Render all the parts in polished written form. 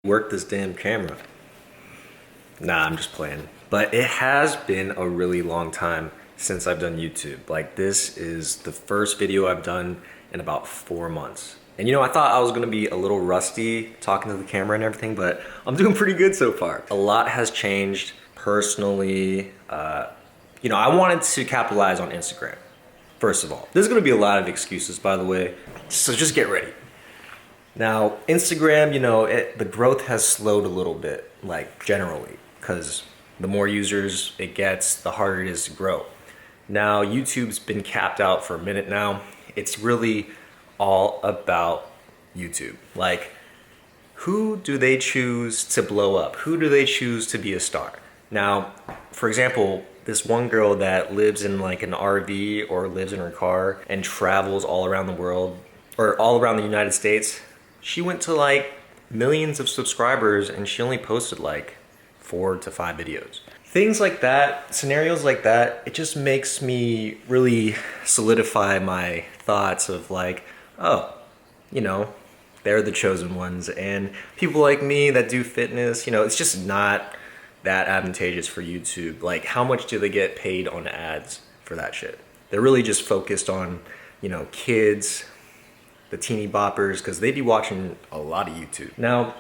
Work this damn camera. Nah, I'm just playing. But it has been a really long time since I've done YouTube. Like, this is the first video I've done in about 4 months. And I thought I was gonna be a little rusty talking to the camera and everything, but I'm doing pretty good so far. A lot has changed personally. I wanted to capitalize on Instagram, first of all. There's gonna be a lot of excuses, by the way, so just get ready. Now, Instagram, the growth has slowed a little bit, like generally, because the more users it gets, the harder it is to grow. Now, YouTube's been capped out for a minute now. It's really all about YouTube. Like, who do they choose to blow up? Who do they choose to be a star? Now, for example, this one girl that lives in like an RV or lives in her car and travels all around the world, or all around the United States, she went to like millions of subscribers and she only posted like 4 to 5 videos. Things like that, scenarios like that, it just makes me really solidify my thoughts of like, oh, they're the chosen ones. And people like me that do fitness, it's just not that advantageous for YouTube. Like, how much do they get paid on ads for that shit? They're really just focused on, kids, the teeny boppers, because they be watching a lot of YouTube. Now,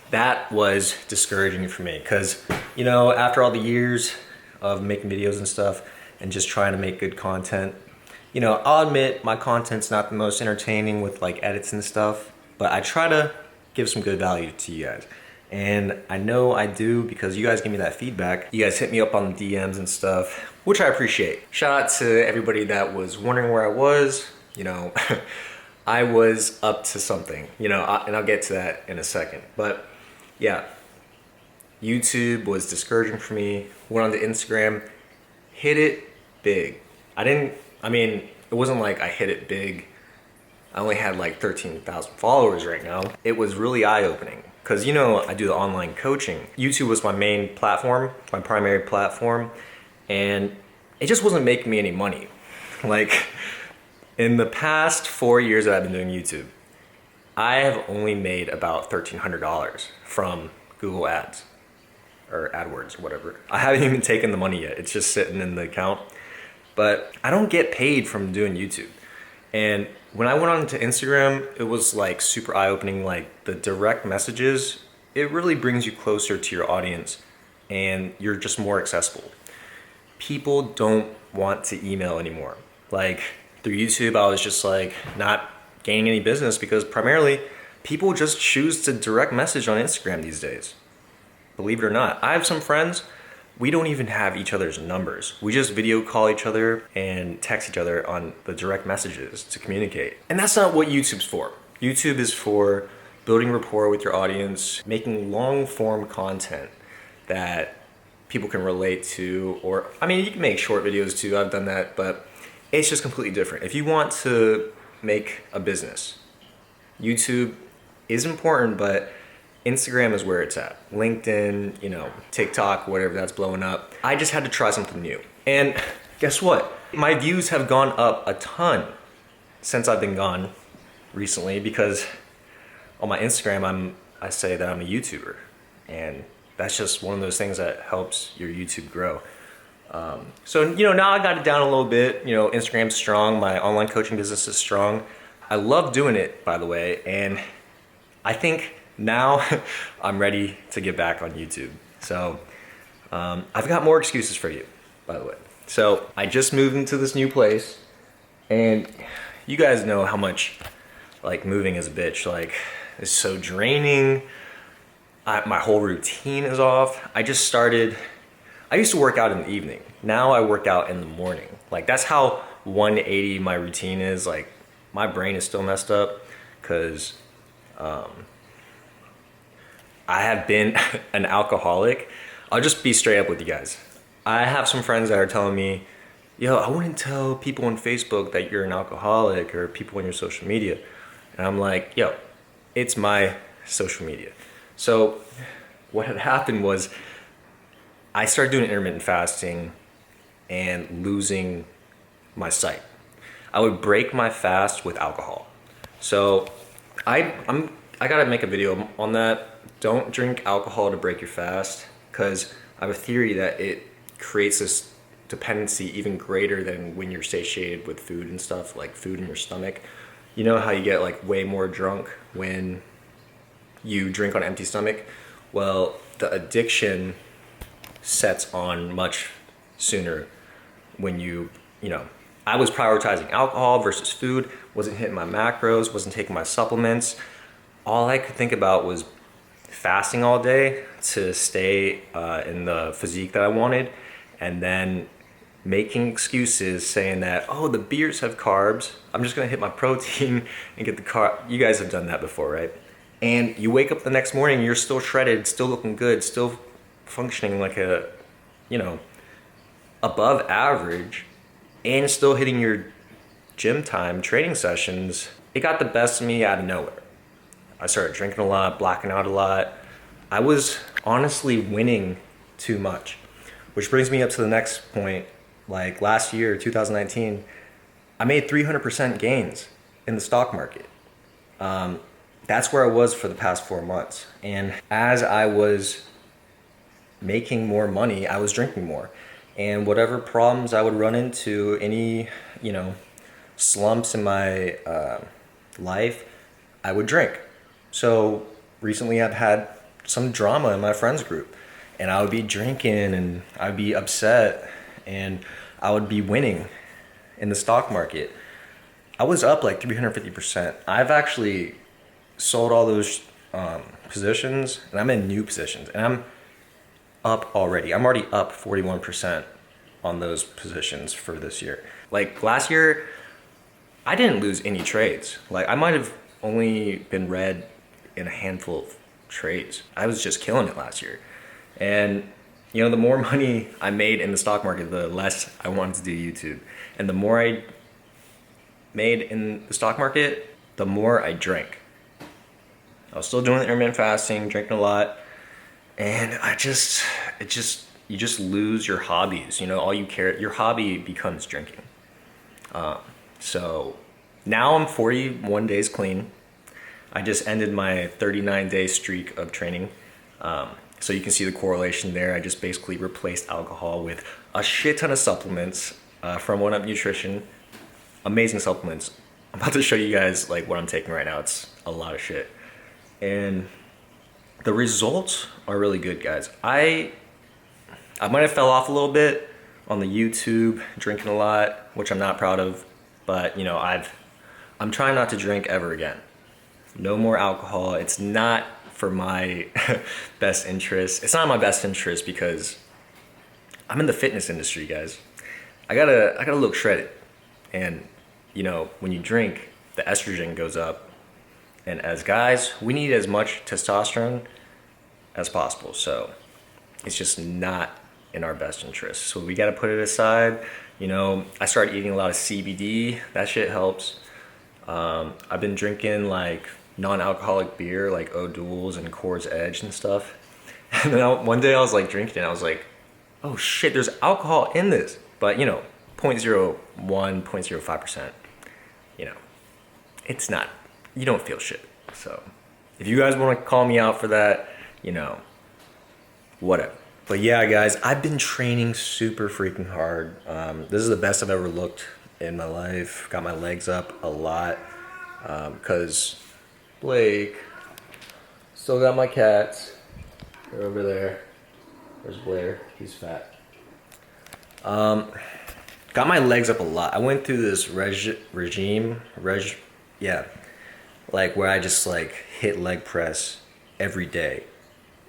that was discouraging for me because, after all the years of making videos and stuff and just trying to make good content, I'll admit my content's not the most entertaining with like edits and stuff, but I try to give some good value to you guys. And I know I do because you guys give me that feedback. You guys hit me up on the DMs and stuff, which I appreciate. Shout out to everybody that was wondering where I was. I was up to something, and I'll get to that in a second. But yeah, YouTube was discouraging for me. Went on to Instagram, hit it big. It wasn't like I hit it big. I only had like 13,000 followers right now. It was really eye-opening because, I do the online coaching. YouTube was my main platform, my primary platform, and it just wasn't making me any money. Like, in the past 4 years that I've been doing YouTube, I have only made about $1,300 from Google Ads or AdWords or whatever. I haven't even taken the money yet. It's just sitting in the account. But I don't get paid from doing YouTube. And when I went on to Instagram, it was like super eye-opening. Like, the direct messages, it really brings you closer to your audience and you're just more accessible. People don't want to email anymore. Like, through YouTube, I was just like not gaining any business because primarily people just choose to direct message on Instagram these days. Believe it or not. I have some friends, we don't even have each other's numbers. We just video call each other and text each other on the direct messages to communicate. And that's not what YouTube's for. YouTube is for building rapport with your audience, making long form content that people can relate to, or you can make short videos too, I've done that, but it's just completely different. If you want to make a business, YouTube is important, but Instagram is where it's at. LinkedIn, TikTok, whatever that's blowing up. I just had to try something new. And guess what? My views have gone up a ton since I've been gone recently because on my Instagram, I say that I'm a YouTuber. And that's just one of those things that helps your YouTube grow. So now I got it down a little bit. Instagram's strong. My online coaching business is strong. I love doing it, by the way. And I think now I'm ready to get back on YouTube. So I've got more excuses for you, by the way. So I just moved into this new place. And you guys know how much like moving is a bitch. Like, it's so draining. My whole routine is off. I used to work out in the evening. Now I work out in the morning. Like, that's how 180 my routine is. Like, my brain is still messed up because I have been an alcoholic. I'll just be straight up with you guys. I have some friends that are telling me, yo, I wouldn't tell people on Facebook that you're an alcoholic or people on your social media. And I'm like, yo, it's my social media. So what had happened was I started doing intermittent fasting and losing my sight. I would break my fast with alcohol. So I I gotta make a video on that. Don't drink alcohol to break your fast, because I have a theory that it creates this dependency even greater than when you're satiated with food and stuff, like food in your stomach. You know how you get like way more drunk when you drink on an empty stomach? Well, the addiction sets on much sooner when you know, I was prioritizing alcohol versus food, wasn't hitting my macros, wasn't taking my supplements. All I could think about was fasting all day to stay in the physique that I wanted, and then making excuses saying that, oh, the beers have carbs, I'm just gonna hit my protein and get the carb. You guys have done that before, right? And you wake up the next morning, you're still shredded, still looking good, still functioning like a, you know, above average, and still hitting your gym time training sessions. It got the best of me out of nowhere. I started drinking a lot, blacking out a lot. I was honestly winning too much, which brings me up to the next point. Like last year, 2019, I made 300% gains in the stock market. That's where I was for the past 4 months. And as I was making more money, I was drinking more. And whatever problems I would run into, any, you know, slumps in my life, I would drink. So recently I've had some drama in my friends group, and I would be drinking and I'd be upset, and I would be winning in the stock market. I was up like 350%. I've actually sold all those positions, and I'm in new positions, and I'm up already. I'm already up 41% on those positions for this year. Like last year, I didn't lose any trades. Like I might have only been red in a handful of trades. I was just killing it last year. And you know, the more money I made in the stock market, the less I wanted to do YouTube. And the more I made in the stock market, the more I drank. I was still doing the intermittent fasting, drinking a lot, and you just lose your hobbies. You know, all you care, your hobby becomes drinking. So now I'm 41 days clean. I just ended my 39-day streak of training. So you can see the correlation there. I just basically replaced alcohol with a shit ton of supplements from One Up Nutrition. Amazing supplements. I'm about to show you guys like what I'm taking right now. It's a lot of shit. And the results are really good, guys. I might have fell off a little bit on the YouTube, drinking a lot, which I'm not proud of, but you know, I'm trying not to drink ever again. No more alcohol. It's not for my best interest. It's not my best interest because I'm in the fitness industry, guys. I gotta look shredded. And you know, when you drink, the estrogen goes up. And as guys, we need as much testosterone as possible. So it's just not in our best interest. So we gotta put it aside. You know, I started eating a lot of CBD. That shit helps. I've been drinking like non-alcoholic beer, like O'Doul's and Coors Edge and stuff. And then one day I was like drinking it. I was like, oh shit, there's alcohol in this. But you know, 0.01, 0.05%. You know, it's not, you don't feel shit. So if you guys want to call me out for that, you know, whatever. But yeah, guys, I've been training super freaking hard. This is the best I've ever looked in my life. Got my legs up a lot because Blake, still got my cats. They're over there. There's Blair. He's fat. Got my legs up a lot. I went through this regime, like where I just like hit leg press every day.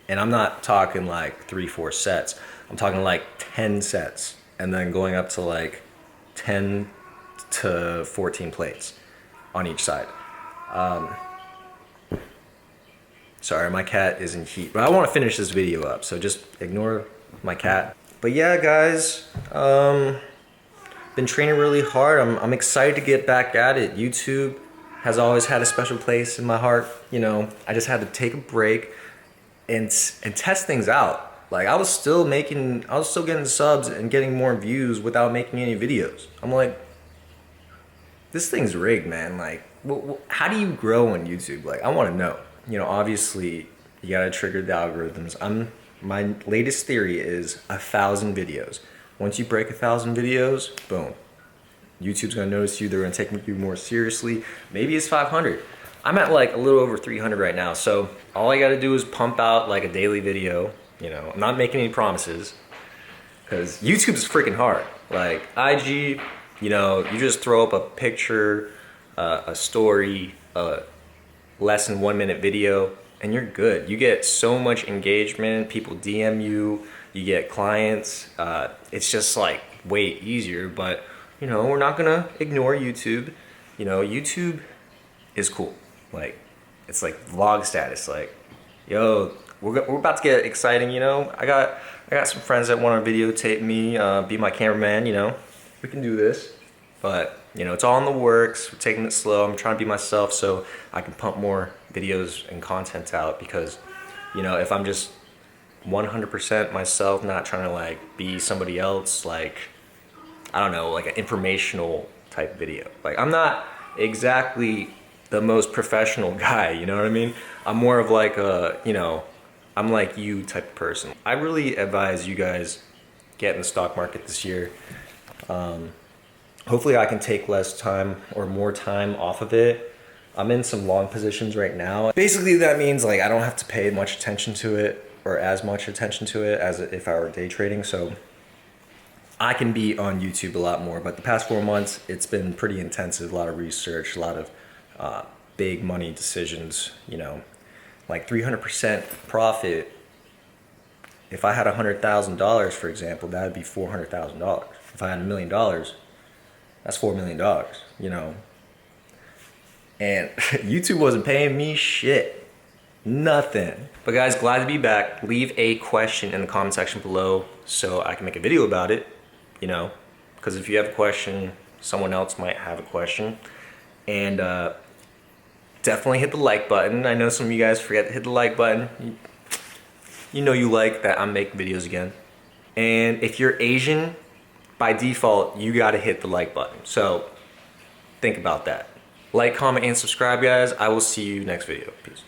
And I'm not talking like 3-4 sets. I'm talking like 10 sets and then going up to like 10 to 14 plates on each side. Sorry, my cat is in heat, but I want to finish this video up, so just ignore my cat. But yeah, guys, been training really hard. I'm excited to get back at it. YouTube has always had a special place in my heart. You know, I just had to take a break and test things out. Like I was still getting subs and getting more views without making any videos. I'm like, this thing's rigged, man. Like, how do you grow on YouTube? Like, I want to know. you know, obviously you gotta trigger the algorithms. My latest theory is 1,000 videos. Once you break 1,000 videos, boom. YouTube's gonna notice you, they're gonna take you more seriously. Maybe it's 500. I'm at like a little over 300 right now, so all I gotta do is pump out like a daily video. You know, I'm not making any promises, because YouTube's freaking hard. Like IG, you know, you just throw up a picture, a story, a less than 1 minute video, and you're good. You get so much engagement, people DM you, you get clients. It's just like way easier, but you know, we're not gonna ignore YouTube. You know, YouTube is cool. Like, it's like vlog status. Like, yo, we're about to get exciting. You know, I got some friends that want to videotape me, be my cameraman. You know, we can do this. But you know, it's all in the works. We're taking it slow. I'm trying to be myself so I can pump more videos and content out. Because, you know, if I'm just 100% myself, not trying to like be somebody else, like, I don't know, like an informational type video. Like, I'm not exactly the most professional guy, you know what I mean? I'm more of like a, you know, I'm like you type of person. I really advise you guys get in the stock market this year. Hopefully I can take less time or more time off of it. I'm in some long positions right now. Basically that means like I don't have to pay much attention to it, or as much attention to it as if I were day trading. So I can be on YouTube a lot more, but the past 4 months, it's been pretty intensive. A lot of research, a lot of big money decisions, you know, like 300% profit. If I had $100,000, for example, that would be $400,000. If I had $1 million, that's $4 million, you know. And YouTube wasn't paying me shit. Nothing. But guys, glad to be back. Leave a question in the comment section below so I can make a video about it, you know, because if you have a question, someone else might have a question. And definitely hit the like button. I know some of you guys forget to hit the like button. You know you like that I'm making videos again. And if you're Asian, by default, you gotta hit the like button. So think about that. Like, comment, and subscribe, guys. I will see you next video. Peace.